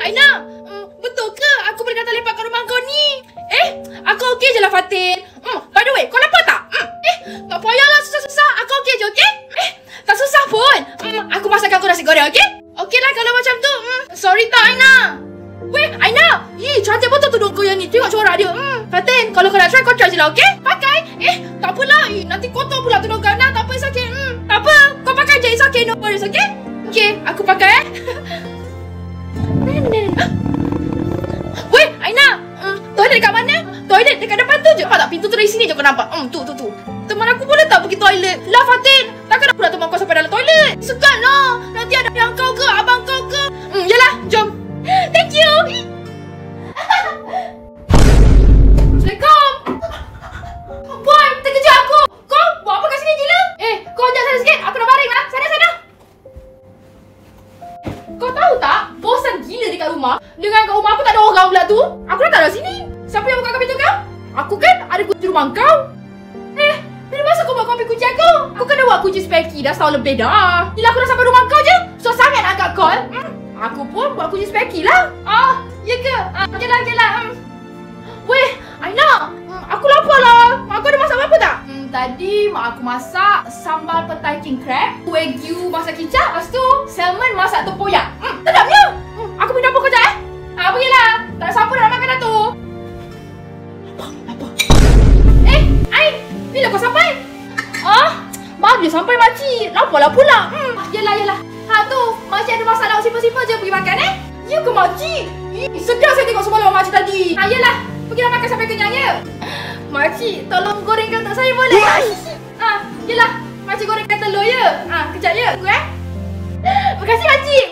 Aina, betul ke aku boleh datang lepak kat rumah kau ni? Aku okey je lah Fatin. By the way, kau lapar tak? Tak payahlah susah-susah. Aku okey je, okey? Tak susah pun. Aku masakkan kau nasi goreng, okey? Okey lah kalau macam tu. Sorry tak, Aina? Weh, Aina! Cantik betul tudung kau yang ni. Tengok corak dia. Fatin, kalau kau nak try, kau try je lah, okey? Pakai? Tak apalah. Nanti kotor pula tudung kau. Nah, tak apa, it's okay. Tak apa. Kau pakai je, it's okay. No worries, okey? Okey, aku pakai, Weh, Aina! Toilet dekat mana? Toilet dekat depan tu je. Nampak tak? Pintu tu dari sini je kau nampak. Tu. Teman aku boleh tak pergi toilet? Lah Fatin, takkan aku nak teman kau sampai dalam toilet? Segan lah. Nanti ada yang kau ke, abang kau ke. Yalah, jom. Thank you. Assalamualaikum. Boy, terkejut aku. Kau buat apa kat sini gila? Kau ajak saya sikit. Aku nak baring lah. Sana. Kau tahu tak? Bosan gila dekat rumah. Dengan kat rumah aku tak ada orang pula tu. Aku dah tak ada sini. Siapa yang buka pintu kau? Aku kan ada kunci rumah kau. Bila masa kau buat kau ambil kunci aku? Aku kena buat kunci spare key dah setahun lebih dah. Bila aku dah sampai rumah kau je, susah sangat nak angkat call. Aku pun buat kunci spare key lah. Ya ke? Okeylah. Weh, Aina, aku lapar lah. Aku ada masak apa tak? Tadi mak aku masak sambal petai king crab, wagyu masak kicap, lepas tu salmon masak tempoyak. Sedapnya. Aku pergi dapur kau sekejap pergilah. Tak ada siapa nak makan dah tu. Lapar. Ain, bila kau sampai? Baru je sampai makcik. Laparlah pula. Yelah. Tu, makcik ada masak lauk simple-simple je pergi makan Ya ke makcik? Sedar saya tengok semua lauk makcik tadi. Yelah, pergilah makan sampai kenyang ya. Makcik, tolong gorengkan untuk saya boleh? Yelah, makcik gorengkan telur ya. Kejap ya, aku Terima kasih makcik.